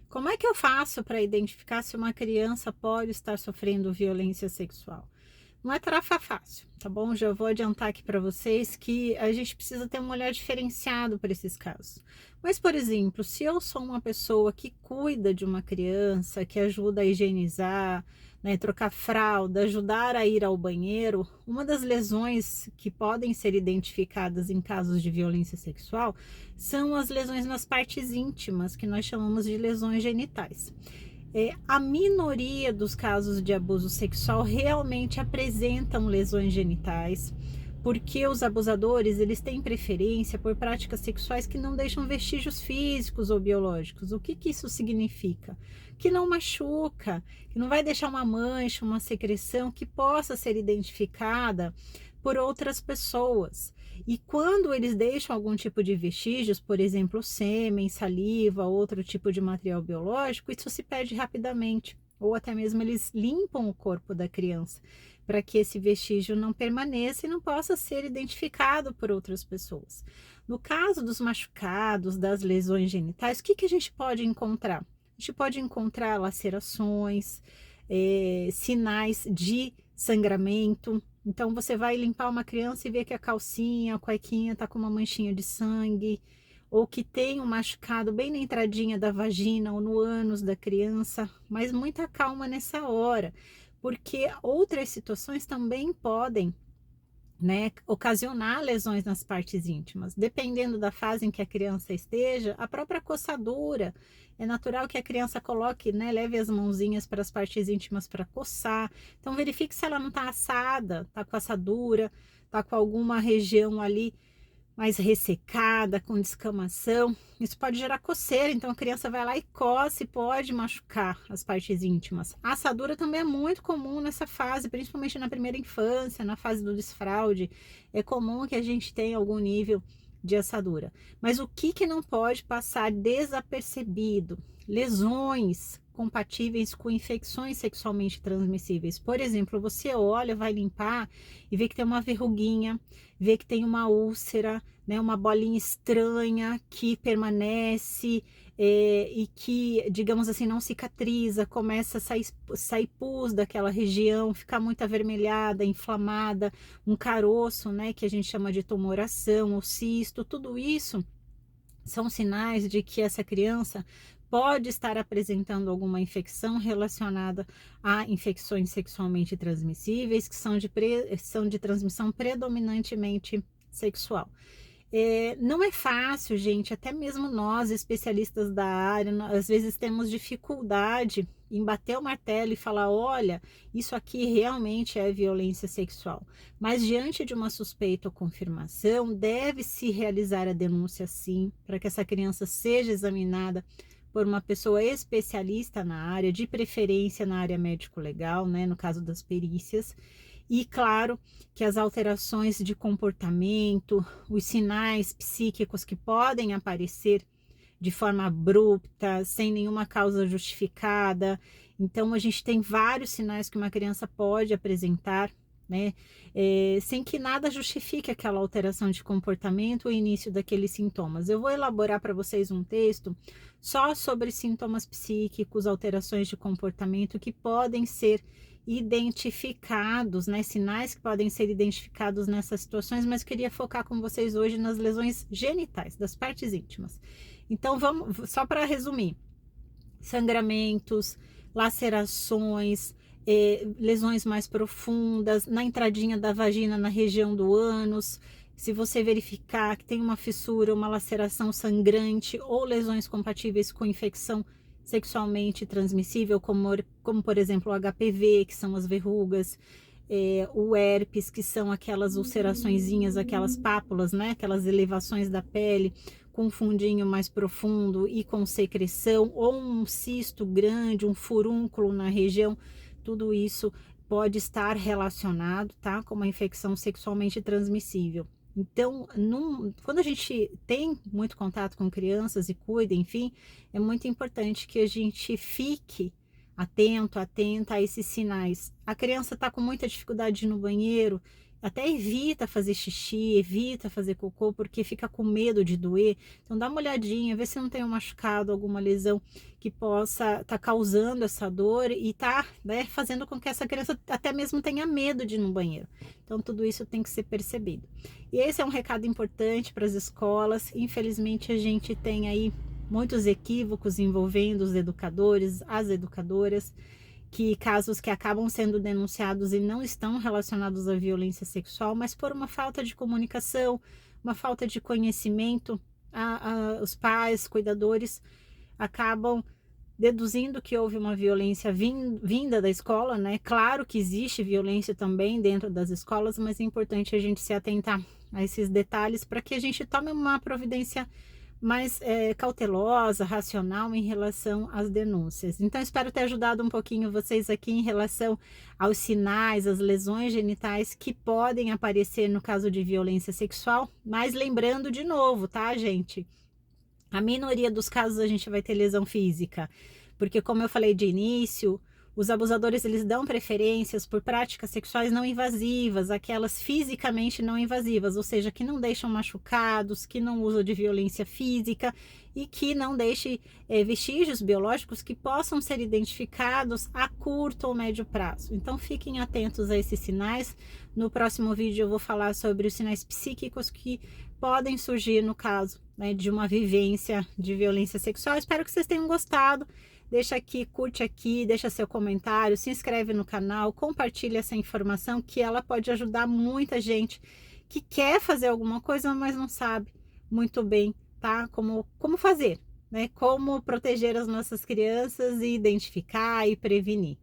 Como é que eu faço para identificar se uma criança pode estar sofrendo violência sexual? Não é tarefa fácil, tá bom? Já vou adiantar aqui para vocês que a gente precisa ter um olhar diferenciado para esses casos. Mas, por exemplo, se eu sou uma pessoa que cuida de uma criança, que ajuda a higienizar, né, trocar fralda, ajudar a ir ao banheiro, uma das lesões que podem ser identificadas em casos de violência sexual são as lesões nas partes íntimas, que nós chamamos de lesões genitais. A minoria dos casos de abuso sexual realmente apresentam lesões genitais, porque os abusadores eles têm preferência por práticas sexuais que não deixam vestígios físicos ou biológicos. O que que isso significa? Que não machuca, que não vai deixar uma mancha, uma secreção que possa ser identificada por outras pessoas. E quando eles deixam algum tipo de vestígios, por exemplo, sêmen, saliva, outro tipo de material biológico, isso se perde rapidamente. Ou até mesmo eles limpam o corpo da criança para que esse vestígio não permaneça e não possa ser identificado por outras pessoas. No caso dos machucados, das lesões genitais, o que a gente pode encontrar? A gente pode encontrar lacerações, sinais de sangramento. Então você vai limpar uma criança e vê que a calcinha, a cuequinha está com uma manchinha de sangue, ou que tem um machucado bem na entradinha da vagina ou no ânus da criança, mas muita calma nessa hora, porque outras situações também podem, né, ocasionar lesões nas partes íntimas. Dependendo da fase em que a criança esteja, a própria coçadura, é natural que a criança coloque, né, leve as mãozinhas para as partes íntimas para coçar. Então verifique se ela não está assada, está com assadura, está com alguma região ali mais ressecada, com descamação. Isso pode gerar coceira, então a criança vai lá e coça e pode machucar as partes íntimas. A assadura também é muito comum nessa fase, principalmente na primeira infância, na fase do desfraude. É comum que a gente tenha algum nível de assadura. Mas o que não pode passar desapercebido? Lesões compatíveis com infecções sexualmente transmissíveis. Por exemplo, você olha, vai limpar e vê que tem uma verruguinha, vê que tem uma úlcera, né, uma bolinha estranha que permanece e que, digamos assim, não cicatriza, começa a sair pus daquela região, ficar muito avermelhada, inflamada, um caroço, né, que a gente chama de tumoração ou cisto, tudo isso são sinais de que essa criança pode estar apresentando alguma infecção relacionada a infecções sexualmente transmissíveis, que são de transmissão predominantemente sexual. Não é fácil, gente, até mesmo nós, especialistas da área, às vezes temos dificuldade em bater o martelo e falar, olha, isso aqui realmente é violência sexual. Mas diante de uma suspeita ou confirmação, deve-se realizar a denúncia sim, para que essa criança seja examinada por uma pessoa especialista na área, de preferência na área médico-legal, né, no caso das perícias. E claro que as alterações de comportamento, os sinais psíquicos que podem aparecer de forma abrupta, sem nenhuma causa justificada. Então, a gente tem vários sinais que uma criança pode apresentar, né? Sem que nada justifique aquela alteração de comportamento ou início daqueles sintomas. Eu vou elaborar para vocês um texto só sobre sintomas psíquicos, alterações de comportamento que podem ser identificados, né? Sinais que podem ser identificados nessas situações, mas queria focar com vocês hoje nas lesões genitais, das partes íntimas. Então, vamos, só para resumir: sangramentos, lacerações, lesões mais profundas, na entradinha da vagina, na região do ânus. Se você verificar que tem uma fissura, uma laceração sangrante ou lesões compatíveis com infecção sexualmente transmissível, como por exemplo o HPV, que são as verrugas, o herpes, que são aquelas ulceraçõezinhas, aquelas pápulas, né? Aquelas elevações da pele com um fundinho mais profundo e com secreção, ou um cisto grande, um furúnculo na região, tudo isso pode estar relacionado, tá, com uma infecção sexualmente transmissível. Então, quando a gente tem muito contato com crianças e cuida, enfim, é muito importante que a gente fique atento, atenta a esses sinais. A criança está com muita dificuldade de ir no banheiro, até evita fazer xixi, evita fazer cocô, porque fica com medo de doer. Então dá uma olhadinha, vê se não tem um machucado, alguma lesão que possa estar causando essa dor e tá, né, fazendo com que essa criança até mesmo tenha medo de ir no banheiro. Então tudo isso tem que ser percebido. E esse é um recado importante para as escolas. Infelizmente a gente tem aí muitos equívocos envolvendo os educadores, as educadoras, que casos que acabam sendo denunciados e não estão relacionados à violência sexual, mas por uma falta de comunicação, uma falta de conhecimento, os pais, cuidadores acabam deduzindo que houve uma violência vinda da escola, né? Claro que existe violência também dentro das escolas, mas é importante a gente se atentar a esses detalhes para que a gente tome uma providência mais cautelosa, racional em relação às denúncias. Então, espero ter ajudado um pouquinho vocês aqui em relação aos sinais, às lesões genitais que podem aparecer no caso de violência sexual, mas lembrando de novo, tá, gente? A minoria dos casos a gente vai ter lesão física, porque como eu falei de início, os abusadores eles dão preferências por práticas sexuais não invasivas, aquelas fisicamente não invasivas, ou seja, que não deixam machucados, que não usam de violência física e que não deixem vestígios biológicos que possam ser identificados a curto ou médio prazo. Então fiquem atentos a esses sinais. No próximo vídeo eu vou falar sobre os sinais psíquicos que podem surgir no caso, né, de uma vivência de violência sexual. Espero que vocês tenham gostado. Deixa aqui, curte aqui, deixa seu comentário, se inscreve no canal, compartilha essa informação que ela pode ajudar muita gente que quer fazer alguma coisa, mas não sabe muito bem, tá? Como fazer, né? Como proteger as nossas crianças e identificar e prevenir.